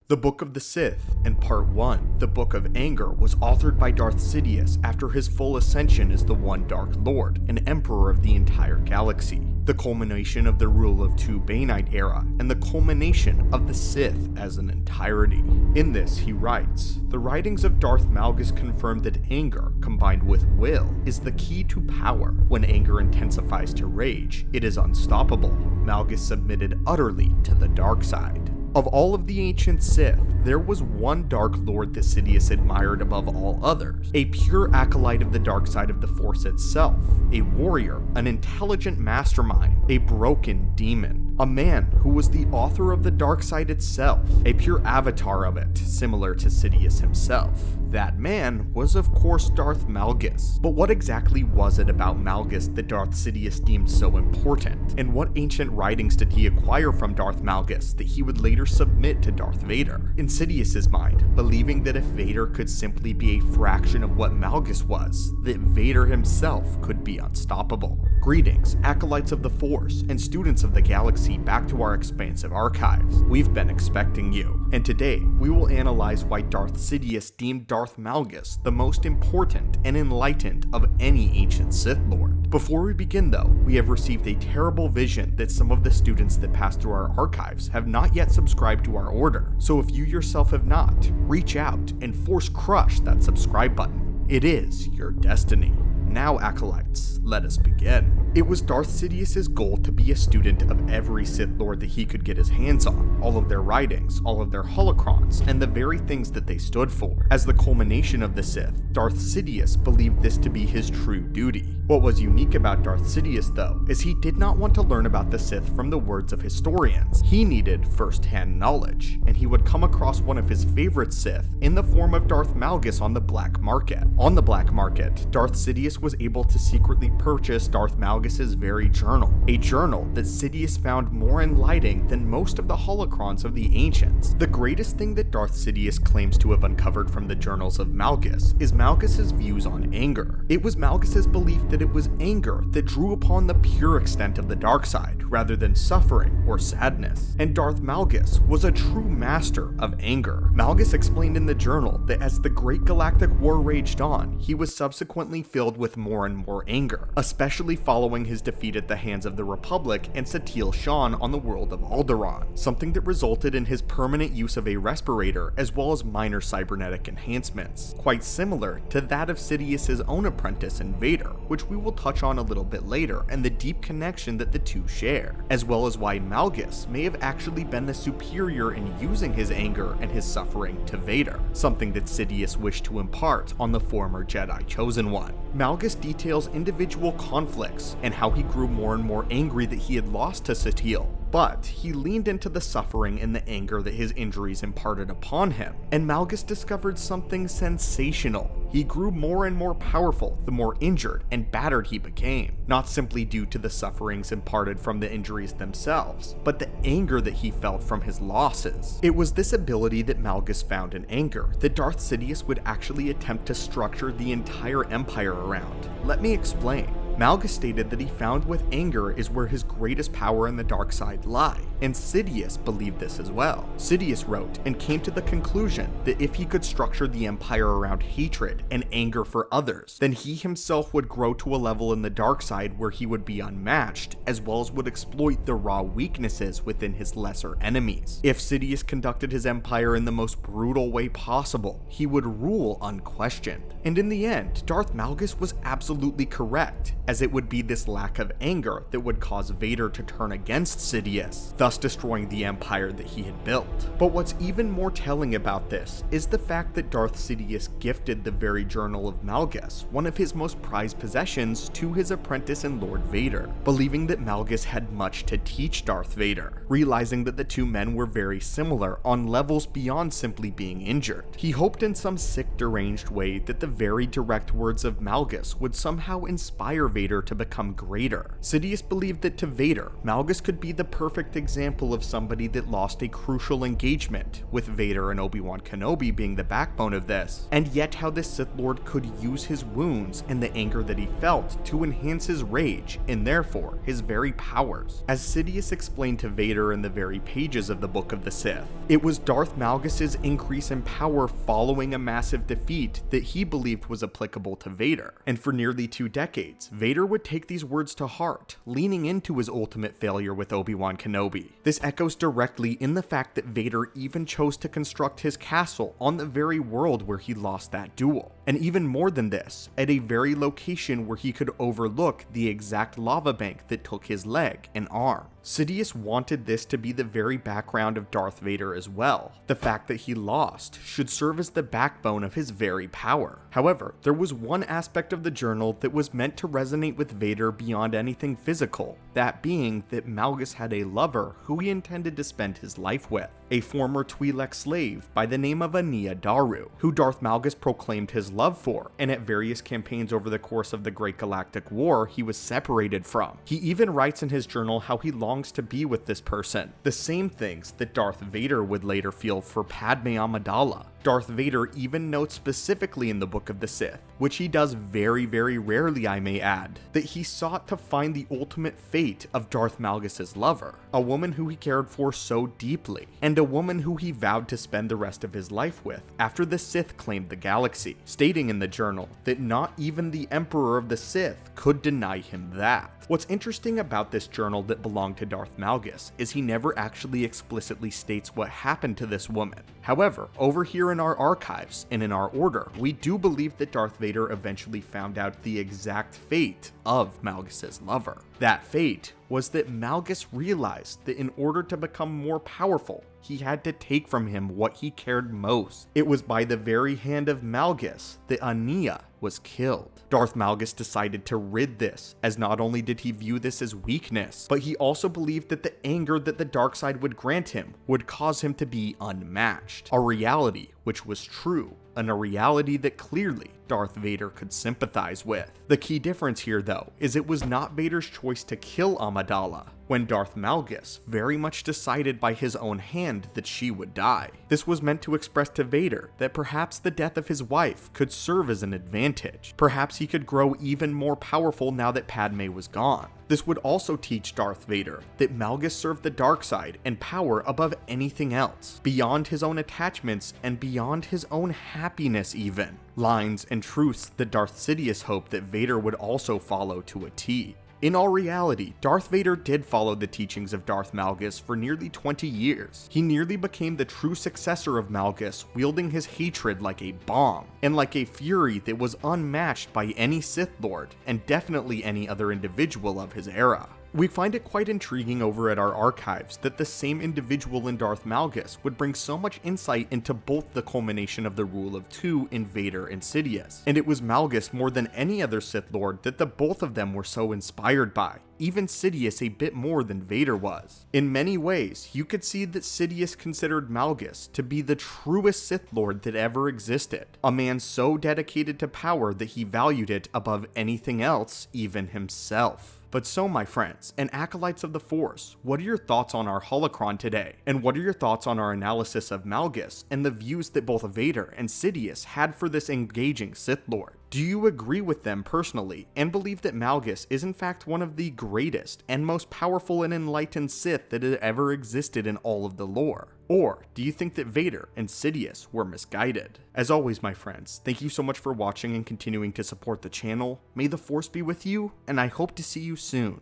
The Book of the Sith, and Part 1, The Book of Anger, was authored by Darth Sidious after his full ascension as the One Dark Lord and Emperor of the entire galaxy, the culmination of the Rule of Two Bainite era, and the culmination of the Sith as an entirety. In this, he writes, "The writings of Darth Malgus confirm that anger, combined with will, is the key to power. When anger intensifies to rage, it is unstoppable. Malgus submitted utterly to the dark side." Of all of the ancient Sith, there was one Dark Lord that Sidious admired above all others, a pure acolyte of the dark side of the Force itself, a warrior, an intelligent mastermind, a broken demon, a man who was the author of the dark side itself, a pure avatar of it, similar to Sidious himself. That man was of course Darth Malgus. But what exactly was it about Malgus that Darth Sidious deemed so important? And what ancient writings did he acquire from Darth Malgus that he would later submit to Darth Vader? In Sidious's mind, believing that if Vader could simply be a fraction of what Malgus was, that Vader himself could be unstoppable. Greetings, acolytes of the Force, and students of the galaxy back to our expansive archives. We've been expecting you, and today we will analyze why Darth Sidious deemed Darth Malgus the most important and enlightened of any ancient Sith Lord. Before we begin though, we have received a terrible vision that some of the students that pass through our archives have not yet subscribed to our order, so if you yourself have not, reach out and force crush that subscribe button. It is your destiny. Now, acolytes, let us begin. It was Darth Sidious's goal to be a student of every Sith Lord that he could get his hands on, all of their writings, all of their holocrons, and the very things that they stood for. As the culmination of the Sith, Darth Sidious believed this to be his true duty. What was unique about Darth Sidious, though, is he did not want to learn about the Sith from the words of historians. He needed first-hand knowledge, and he would come across one of his favorite Sith in the form of Darth Malgus on the black market. On the black market, Darth Sidious was able to secretly purchase Darth Malgus's very journal, a journal that Sidious found more enlightening than most of the holocrons of the ancients. The greatest thing that Darth Sidious claims to have uncovered from the journals of Malgus is Malgus's views on anger. It was Malgus's belief that it was anger that drew upon the pure extent of the dark side, rather than suffering or sadness. And Darth Malgus was a true master of anger. Malgus explained in the journal that as the Great Galactic War raged on, he was subsequently filled with more and more anger, especially following his defeat at the hands of the Republic and Satele Shan on the world of Alderaan, something that resulted in his permanent use of a respirator as well as minor cybernetic enhancements, quite similar to that of Sidious's own apprentice in Vader, which we will touch on a little bit later, and the deep connection that the two share, as well as why Malgus may have actually been the superior in using his anger and his suffering to Vader, something that Sidious wished to impart on the former Jedi Chosen One. Malgus details individual conflicts and how he grew more and more angry that he had lost to Satele, but he leaned into the suffering and the anger that his injuries imparted upon him, and Malgus discovered something sensational. He grew more and more powerful the more injured and battered he became, not simply due to the sufferings imparted from the injuries themselves, but the anger that he felt from his losses. It was this ability that Malgus found in anger that Darth Sidious would actually attempt to structure the entire empire around. Let me explain. Malgus stated that he found with anger is where his greatest power in the dark side lie, and Sidious believed this as well. Sidious wrote and came to the conclusion that if he could structure the empire around hatred and anger for others, then he himself would grow to a level in the dark side where he would be unmatched, as well as would exploit the raw weaknesses within his lesser enemies. If Sidious conducted his empire in the most brutal way possible, he would rule unquestioned. And in the end, Darth Malgus was absolutely correct, as it would be this lack of anger that would cause Vader to turn against Sidious, thus destroying the empire that he had built. But what's even more telling about this is the fact that Darth Sidious gifted the very journal of Malgus, one of his most prized possessions, to his apprentice and Lord Vader, believing that Malgus had much to teach Darth Vader, realizing that the two men were very similar on levels beyond simply being injured. He hoped in some sick, deranged way that the very direct words of Malgus would somehow inspire Vader Vader to become greater. Sidious believed that to Vader, Malgus could be the perfect example of somebody that lost a crucial engagement, with Vader and Obi-Wan Kenobi being the backbone of this, and yet how this Sith Lord could use his wounds and the anger that he felt to enhance his rage, and therefore his very powers. As Sidious explained to Vader in the very pages of the Book of the Sith, it was Darth Malgus's increase in power following a massive defeat that he believed was applicable to Vader. And for nearly 2 decades, Vader would take these words to heart, leaning into his ultimate failure with Obi-Wan Kenobi. This echoes directly in the fact that Vader even chose to construct his castle on the very world where he lost that duel. And even more than this, at a very location where he could overlook the exact lava bank that took his leg and arm. Sidious wanted this to be the very background of Darth Vader as well. The fact that he lost should serve as the backbone of his very power. However, there was one aspect of the journal that was meant to resonate with Vader beyond anything physical, that being that Malgus had a lover who he intended to spend his life with, a former Twi'lek slave by the name of Ania Daru, who Darth Malgus proclaimed his love for, and at various campaigns over the course of the Great Galactic War he was separated from. He even writes in his journal how he longs to be with this person, the same things that Darth Vader would later feel for Padme Amidala. Darth Vader even notes specifically in the Book of the Sith, which he does very rarely I may add, that he sought to find the ultimate fate of Darth Malgus's lover, a woman who he cared for so deeply, and a woman who he vowed to spend the rest of his life with after the Sith claimed the galaxy, stating in the journal that not even the Emperor of the Sith could deny him that. What's interesting about this journal that belonged to Darth Malgus is he never actually explicitly states what happened to this woman. However, over here in our archives and in our order, we do believe that Darth Vader eventually found out the exact fate of Malgus's lover. That fate was that Malgus realized that in order to become more powerful, he had to take from him what he cared most. It was by the very hand of Malgus that Ania was killed. Darth Malgus decided to rid this, as not only did he view this as weakness, but he also believed that the anger that the dark side would grant him would cause him to be unmatched. A reality which was true, and a reality that clearly Darth Vader could sympathize with. The key difference here though, is it was not Vader's choice to kill Amidala, when Darth Malgus very much decided by his own hand that she would die. This was meant to express to Vader that perhaps the death of his wife could serve as an advantage. Perhaps he could grow even more powerful now that Padme was gone. This would also teach Darth Vader that Malgus served the dark side and power above anything else, beyond his own attachments and beyond his own happiness even. Lines and truths that Darth Sidious hoped that Vader would also follow to a T. In all reality, Darth Vader did follow the teachings of Darth Malgus for nearly 20 years. He nearly became the true successor of Malgus, wielding his hatred like a bomb, and like a fury that was unmatched by any Sith Lord, and definitely any other individual of his era. We find it quite intriguing over at our archives that the same individual in Darth Malgus would bring so much insight into both the culmination of the Rule of Two in Vader and Sidious, and it was Malgus more than any other Sith Lord that the both of them were so inspired by, even Sidious a bit more than Vader was. In many ways, you could see that Sidious considered Malgus to be the truest Sith Lord that ever existed, a man so dedicated to power that he valued it above anything else, even himself. But so, my friends and acolytes of the Force, what are your thoughts on our holocron today? And what are your thoughts on our analysis of Malgus and the views that both Vader and Sidious had for this engaging Sith Lord? Do you agree with them personally and believe that Malgus is in fact one of the greatest and most powerful and enlightened Sith that had ever existed in all of the lore? Or do you think that Vader and Sidious were misguided? As always, my friends, thank you so much for watching and continuing to support the channel. May the Force be with you, and I hope to see you soon.